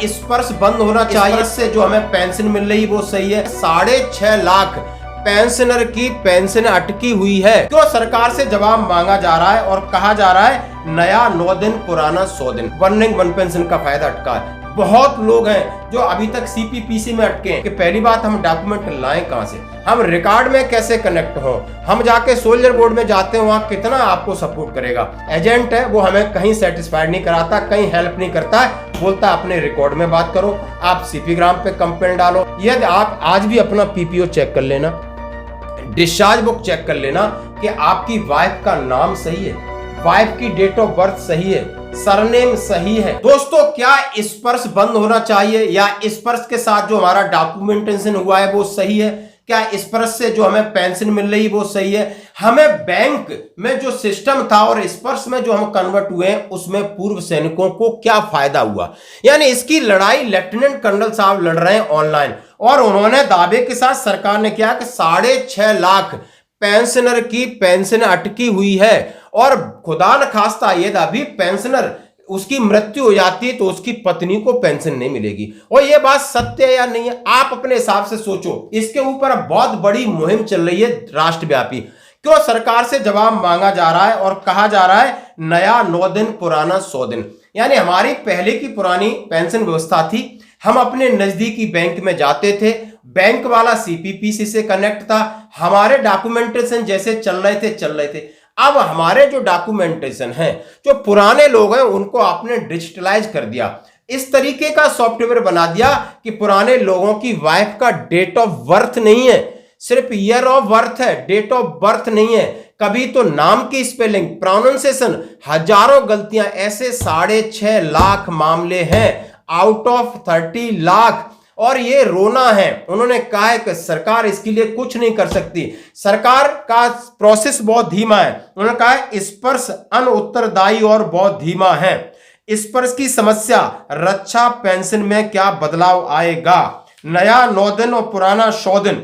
स्पर्श बंद होना चाहिए? से जो हमें पेंशन मिल रही वो सही है? 6.5 लाख पेंशनर की पेंशन अटकी हुई है। क्यों सरकार से जवाब मांगा जा रहा है और कहा जा रहा है नया 9 दिन पुराना 100 दिन। वन पेंशन का फायदा अटका है। बहुत लोग हैं जो अभी तक सीपीपीसी में अटके हैं कि पहली बात हम डॉक्यूमेंट लाएं कहां से, हम रिकॉर्ड में कैसे कनेक्ट हो, हम जाके सोल्जर बोर्ड में जाते हैं वहां कितना आपको सपोर्ट करेगा। एजेंट है वो हमें कहीं सेटिस्फाइड नहीं कराता, कहीं हेल्प नहीं करता है, बोलता अपने रिकॉर्ड में बात करो, आप सीपी ग्राम पे कंप्लेंट डालो। यदि आप आज भी अपना पीपीओ चेक कर लेना, डिस्चार्ज बुक चेक कर लेना कि आपकी वाइफ का नाम सही है, वाइफ की डेट ऑफ बर्थ सही है, सरनेम सही है। दोस्तों क्या स्पर्श बंद होना चाहिए या स्पर्श के साथ जो हमारा डॉक्यूमेंटेशन हुआ है वो सही है? क्या स्पर्श से जो हमें पेंशन मिल रही है वो सही है? हमें बैंक में जो सिस्टम था और स्पर्श में जो हम कन्वर्ट हुए हैं उसमें पूर्व सैनिकों को क्या फायदा हुआ? यानी इसकी लड़ाई लेफ्टिनेंट कर्नल साहब लड़ रहे हैं ऑनलाइन और उन्होंने दावे के साथ सरकार ने किया कि 6.5 लाख पेंशनर की पेंशन अटकी हुई है और खुदा न खास्ता ये अभी पेंशनर उसकी मृत्यु हो जाती है तो उसकी पत्नी को पेंशन नहीं मिलेगी। और ये बात सत्य है या नहीं है आप अपने हिसाब से सोचो। इसके ऊपर बहुत बड़ी मुहिम चल रही है राष्ट्रव्यापी। क्यों सरकार से जवाब मांगा जा रहा है और कहा जा रहा है नया 9 दिन पुराना 100 दिन। यानी हमारी पहले की पुरानी पेंशन व्यवस्था थी, हम अपने नजदीकी बैंक में जाते थे, बैंक वाला सीपीपीसी से कनेक्ट था, हमारे डॉक्यूमेंटेशन जैसे चल रहे थे। अब हमारे जो डॉक्यूमेंटेशन है जो पुराने लोग हैं उनको आपने डिजिटलाइज कर दिया, इस तरीके का सॉफ्टवेयर बना दिया कि पुराने लोगों की वाइफ का डेट ऑफ बर्थ नहीं है, सिर्फ ईयर ऑफ बर्थ है, डेट ऑफ बर्थ नहीं है। कभी तो नाम की स्पेलिंग, प्रोनाउंसिएशन, हजारों गलतियां, ऐसे 6.5 लाख मामले हैं आउट ऑफ 30 लाख। और ये रोना है। उन्होंने कहा है कि सरकार इसके लिए कुछ नहीं कर सकती, सरकार का प्रोसेस बहुत धीमा है। उन्होंने कहा है स्पर्श अनउत्तरदायी और बहुत धीमा है। स्पर्श की समस्या, रक्षा पेंशन में क्या बदलाव आएगा? नया 9 दिन और पुराना 100 दिन।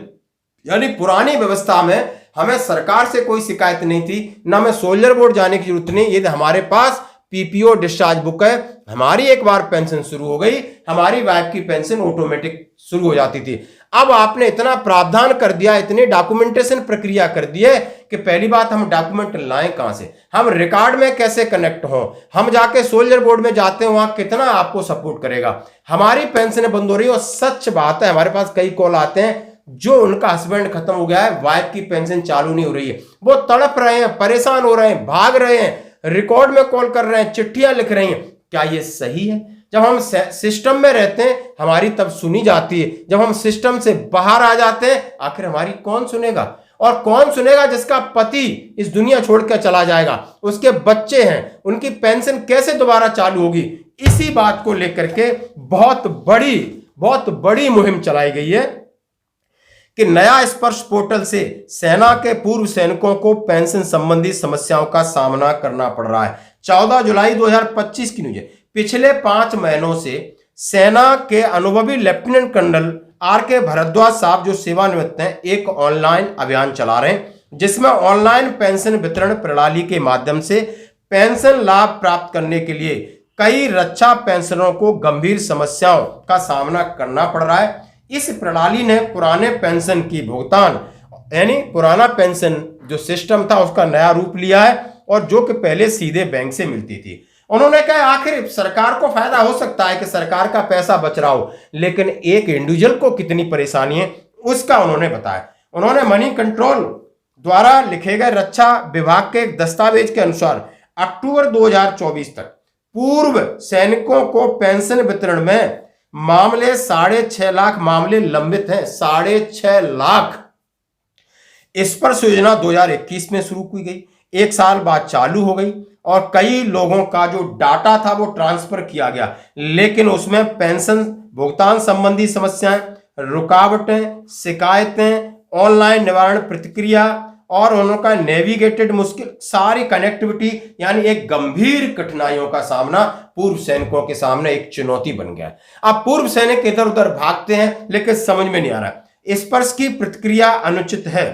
यानी पुरानी व्यवस्था में हमें सरकार से कोई शिकायत नहीं थी, ना हमें सोल्जर बोर्ड जाने की जरूरत नहीं। यदि हमारे पास पीपीओ डिस्चार्ज बुक है, हमारी एक बार पेंशन शुरू हो गई, हमारी वाइफ की पेंशन ऑटोमेटिक शुरू हो जाती थी। अब आपने इतना प्रावधान कर दिया, इतनी डॉक्यूमेंटेशन प्रक्रिया कर दी है कि पहली बात हम डॉक्यूमेंट लाएं कहां से, हम रिकॉर्ड में कैसे कनेक्ट हो, हम जाके सोल्जर बोर्ड में जाते हैं वहां कितना आपको सपोर्ट करेगा। हमारी पेंशन बंद हो रही है और सच बात है हमारे पास कई कॉल आते हैं जो उनका हस्बैंड खत्म हो गया है, वाइफ की पेंशन चालू नहीं हो रही है, वो तड़प रहे हैं, परेशान हो रहे हैं, भाग रहे हैं, रिकॉर्ड में कॉल कर रहे हैं, चिट्ठियां लिख रही हैं। क्या ये सही है? जब हम सिस्टम में रहते हैं हमारी तब सुनी जाती है, जब हम सिस्टम से बाहर आ जाते हैं आखिर हमारी कौन सुनेगा? और कौन सुनेगा जिसका पति इस दुनिया छोड़कर चला जाएगा, उसके बच्चे हैं, उनकी पेंशन कैसे दोबारा चालू होगी? इसी बात को लेकर के बहुत बड़ी मुहिम चलाई गई है कि नया स्पर्श पोर्टल से सेना के पूर्व सैनिकों को पेंशन संबंधी समस्याओं का सामना करना पड़ रहा है। 14 जुलाई 2025 की न्यूज है। पिछले 5 महीनों से सेना के अनुभवी लेफ्टिनेंट कर्नल आर.के. भारद्वाज साहब जो सेवानिवृत्त हैं, एक ऑनलाइन अभियान चला रहे हैं जिसमें ऑनलाइन पेंशन वितरण प्रणाली के माध्यम से पेंशन लाभ प्राप्त करने के लिए कई रक्षा पेंशनरों को गंभीर समस्याओं का सामना करना पड़ रहा है। इस प्रणाली ने पुराने पेंशन की भुगतान, यानी पुराना पेंशन जो सिस्टम था उसका नया रूप लिया है और जो कि पहले सीधे बैंक से मिलती थी। उन्होंने कहा आखिर सरकार को फायदा हो सकता है कि सरकार का पैसा बच रहा हो, लेकिन एक इंडिविजुअल को कितनी परेशानी है उसका उन्होंने बताया। उन्होंने मनी कंट्रोल द्वारा लिखे गए रक्षा विभाग के एक दस्तावेज के अनुसार अक्टूबर 2024 तक पूर्व सैनिकों को पेंशन वितरण में मामले 6.5 लाख मामले लंबित हैं। 6.5 लाख। स्पर्श योजना 2021 में शुरू की गई, 1 साल बाद चालू हो गई और कई लोगों का जो डाटा था वो ट्रांसफर किया गया, लेकिन उसमें पेंशन भुगतान संबंधी समस्याएं, रुकावटें, शिकायतें, ऑनलाइन निवारण प्रतिक्रिया और उनका नेविगेटेड मुश्किल, सारी कनेक्टिविटी, यानी एक गंभीर कठिनाइयों का सामना पूर्व सैनिकों के सामने एक चुनौती बन गया। अब पूर्व सैनिक इधर उधर भागते हैं लेकिन समझ में नहीं आ रहा। स्पर्श की प्रतिक्रिया अनुचित है।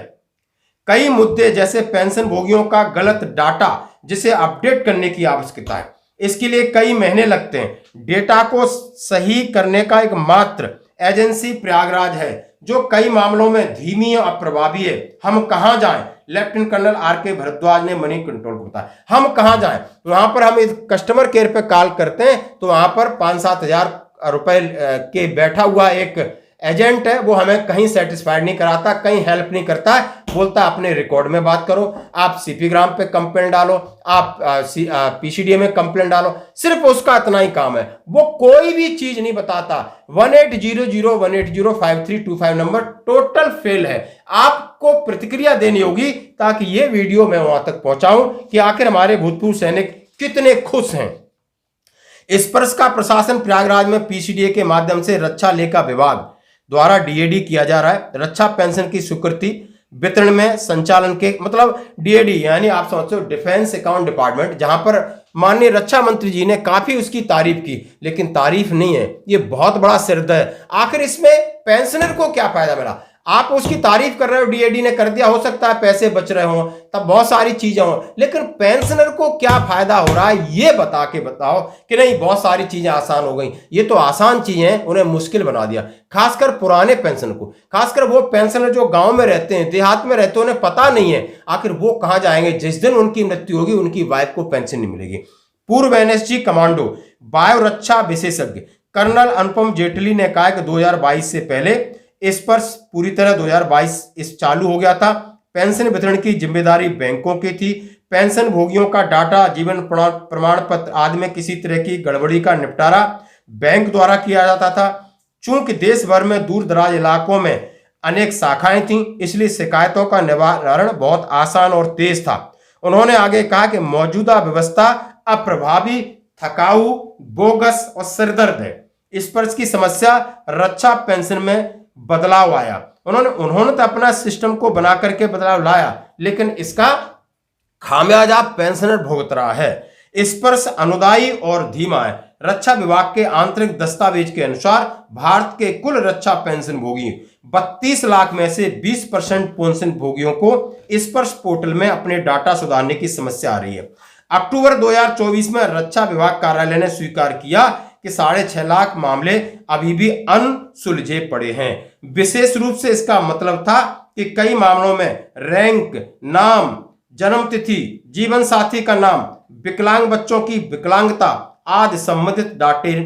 कई मुद्दे जैसे पेंशन भोगियों का गलत डाटा जिसे अपडेट करने की आवश्यकता है, इसके लिए कई महीने लगते हैं। डेटा को सही करने का एक मात्र एजेंसी प्रयागराज है, जो कई मामलों में धीमी और अप्रभावी है। हम कहां जाएं? Lieutenant colonel R K. भारद्वाज ने मनी कंट्रोल को बताया। हम कहां जाएं? वहां पर हम कस्टमर केयर पे कॉल करते हैं तो वहां पर 5-7 हजार रुपए के बैठा हुआ एक एजेंट है, वो हमें कहीं सेटिस्फाइड नहीं कराता, कहीं हेल्प नहीं करता है, बोलता अपने रिकॉर्ड में बात करो, आप सीपी ग्राम पे कंप्लेंट डालो, आप पीसीडीए में कंप्लेंट डालो, सिर्फ उसका इतना ही काम है। वो कोई भी चीज नहीं बताता। 1800180532 नंबर टोटल फेल है। आपको प्रतिक्रिया देनी होगी ताकि ये वीडियो मैं वहां तक पहुंचाऊं कि आखिर हमारे भूतपूर्व सैनिक कितने खुश हैं। स्पर्श का प्रशासन प्रयागराज में पीसीडीए के माध्यम से रक्षा लेखा विभाग द्वारा डीएडी किया जा रहा है। रक्षा पेंशन की स्वीकृति वितरण में संचालन के मतलब डीएडी यानी आप समझते हो डिफेंस अकाउंट डिपार्टमेंट, जहां पर माननीय रक्षा मंत्री जी ने काफी उसकी तारीफ की, लेकिन तारीफ नहीं है, ये बहुत बड़ा सिरदर्द है। आखिर इसमें पेंशनर को क्या फायदा मिला? आप उसकी तारीफ कर रहे हो, डीएडी ने कर दिया, हो सकता है पैसे बच रहे हो, तब बहुत सारी चीजें हो, लेकिन पेंशनर को क्या फायदा हो रहा है ये बता के बताओ कि नहीं बहुत सारी चीजें आसान हो गई। ये तो आसान चीजें उन्हें मुश्किल बना दिया, खासकर पुराने पेंशनर को, खासकर वो पेंशनर जो गांव में रहते हैं, देहात में रहते हैं, उन्हें पता नहीं है आखिर वो कहां जाएंगे जिस दिन उनकी मृत्यु होगी, उनकी वाइफ को पेंशन नहीं मिलेगी। पूर्व एनएसजी कमांडो वायु रक्षा विशेषज्ञ कर्नल अनुपम जेटली ने कहा कि 2022 से पहले इस पर पूरी तरह 2022 इस चालू हो गया था। पेंशन वितरण की जिम्मेदारी बैंकों की थी। पेंशन भोगियों का डाटा, जीवन प्रमाण पत्र आदि में किसी तरह की गड़बड़ी का निपटारा बैंक द्वारा किया जाता था। चूंकि देश भर में दूर दराज इलाकों में अनेक शाखाएं थीं, इसलिए शिकायतों का निवारण बहुत आसान और तेज था। उन्होंने आगे कहा कि मौजूदा व्यवस्था अप्रभावी, थकाऊ, बोगस और सिरदर्द है। इस पर की समस्या रक्षा पेंशन में बदलाव आया। उन्होंने तो अपना सिस्टम को बना करके बदलाव लाया, लेकिन इसका खामियाजा पेंशनर भुगत रहा है। स्पर्श अनुदायी और धीमा है। रक्षा विभाग के आंतरिक दस्तावेज के अनुसार भारत के कुल रक्षा पेंशन भोगी 32 लाख में से 20% पेंशन भोगियों को स्पर्श पोर्टल में अपने डाटा सुधारने की समस्या आ रही है। अक्टूबर 2024 में रक्षा विभाग कार्यालय ने स्वीकार किया कि 6.5 लाख मामले अभी भी अनसुलझे पड़े हैं। विशेष रूप से इसका मतलब था कि कई मामलों में रैंक, नाम, जन्म तिथि, जीवन साथी का नाम, विकलांग बच्चों की विकलांगता आदि संबंधित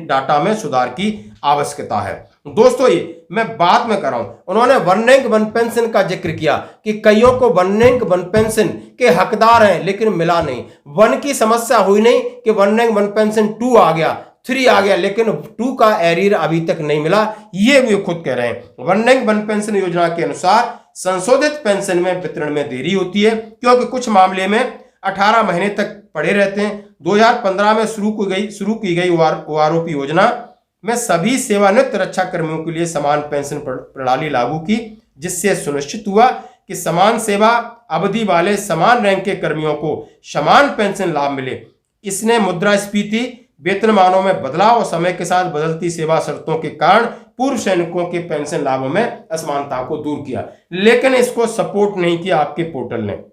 डाटा में सुधार की आवश्यकता है। दोस्तों ये मैं बात में कर रहा हूं। उन्होंने वन रैंक वन पेंशन का जिक्र किया कि कईयों को वन रैंक वन पेंशन के हकदार हैं, लेकिन मिला नहीं। वन की समस्या हुई नहीं कि वन रैंक वन पेंशन 2 आ गया, 3 आ गया, लेकिन 2 का एरियर अभी तक नहीं मिला, ये भी खुद कह रहे हैं। वन रैंक वन पेंशन योजना के अनुसार संशोधित पेंशन में वितरण में देरी होती है, क्योंकि कुछ मामले में 18 महीने तक पड़े रहते हैं। 2015 में शुरू की गई ओआरओपी योजना में सभी सेवानिवृत्त रक्षा कर्मियों के लिए समान पेंशन प्रणाली लागू की, जिससे सुनिश्चित हुआ कि समान सेवा अवधि वाले समान रैंक के कर्मियों को समान पेंशन लाभ मिले। इसने मुद्रास्फीति, वेतनमानों में बदलाव और समय के साथ बदलती सेवा शर्तों के कारण पूर्व सैनिकों के पेंशन लाभों में असमानता को दूर किया, लेकिन इसको सपोर्ट नहीं किया आपके पोर्टल ने।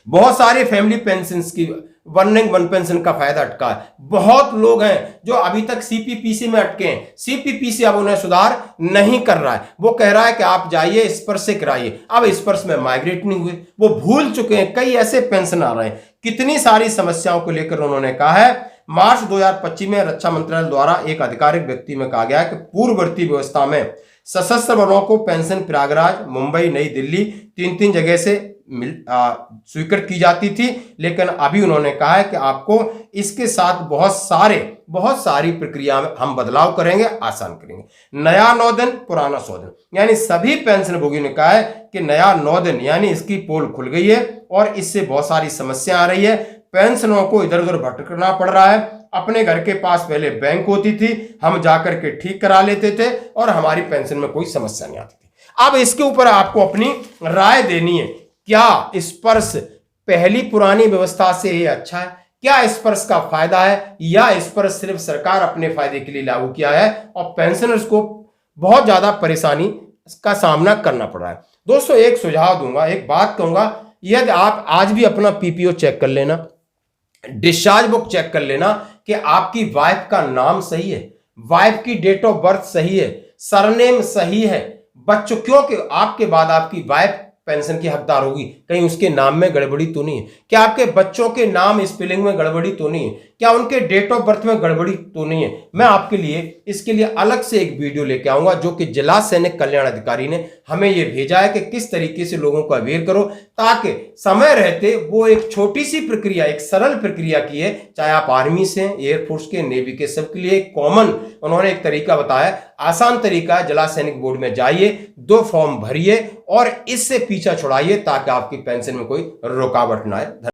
बहुत सारे फैमिली पेंशन की वन रैंक वन पेंशन का फायदा अटका है। बहुत लोग हैं जो अभी तक सीपीपीसी में अटके हैं। सीपीपीसी अब उन्हें सुधार नहीं कर रहा है। वो कह रहा है कि आप जाइए स्पर्श से कराइए। अब स्पर्श में माइग्रेट नहीं हुए, वो भूल चुके हैं। कई ऐसे पेंशन आ रहे हैं। कितनी सारी समस्याओं को लेकर उन्होंने कहा है। मार्च 2025 में रक्षा मंत्रालय द्वारा एक आधिकारिक व्यक्ति में कहा गया है कि पूर्ववर्ती व्यवस्था में सशस्त्र बलों को पेंशन प्रयागराज, मुंबई, नई दिल्ली 3 जगह से स्वीकृत की जाती थी, लेकिन अभी उन्होंने कहा है कि आपको इसके साथ बहुत सारी प्रक्रिया में हम बदलाव करेंगे, आसान करेंगे। नया 9 दिन, पुराना 100 दिन, यानी सभी पेंशन भोगियों ने कहा है कि नया 9 दिन यानी इसकी पोल खुल गई है और इससे बहुत सारी समस्या आ रही है। पेंशनों को इधर उधर भटकना पड़ रहा है। अपने घर के पास पहले बैंक होती थी, हम जाकर के ठीक करा लेते थे और हमारी पेंशन में कोई समस्या नहीं आती थी। अब इसके ऊपर आपको अपनी राय देनी है। क्या स्पर्श पहली पुरानी व्यवस्था से ये अच्छा है? क्या स्पर्श का फायदा है, या स्पर्श सिर्फ सरकार अपने फायदे के लिए लागू किया है और पेंशनर्स को बहुत ज्यादा परेशानी का सामना करना पड़ रहा है? दोस्तों एक सुझाव दूंगा, एक बात कहूंगा, यदि आप आज भी अपना पीपीओ चेक कर लेना, डिस्चार्ज बुक चेक कर लेना कि आपकी वाइफ का नाम सही है, वाइफ की डेट ऑफ बर्थ सही है, सरनेम सही है, बच्चों, क्योंकि आपके बाद आपकी वाइफ पेंशन की हकदार होगी, कहीं उसके नाम में गड़बड़ी तो नहीं है, क्या आपके बच्चों के नाम स्पेलिंग में गड़बड़ी तो नहीं है, क्या उनके डेट ऑफ बर्थ में गड़बड़ी तो नहीं है। मैं आपके लिए इसके लिए अलग से एक वीडियो लेके आऊंगा जो कि जिला सैनिक कल्याण अधिकारी ने हमें यह भेजा है कि किस तरीके से लोगों को अवेयर करो, ताकि समय रहते वो एक छोटी सी प्रक्रिया, एक सरल प्रक्रिया की है, चाहे आप आर्मी से, एयरफोर्स के, नेवी के, सबके लिए कॉमन उन्होंने एक तरीका बताया, आसान तरीका है। जिला सैनिक बोर्ड में जाइए, 2 फॉर्म भरिए और इससे पीछा छुड़ाइए ताकि आपकी पेंशन में कोई रुकावट ना आए।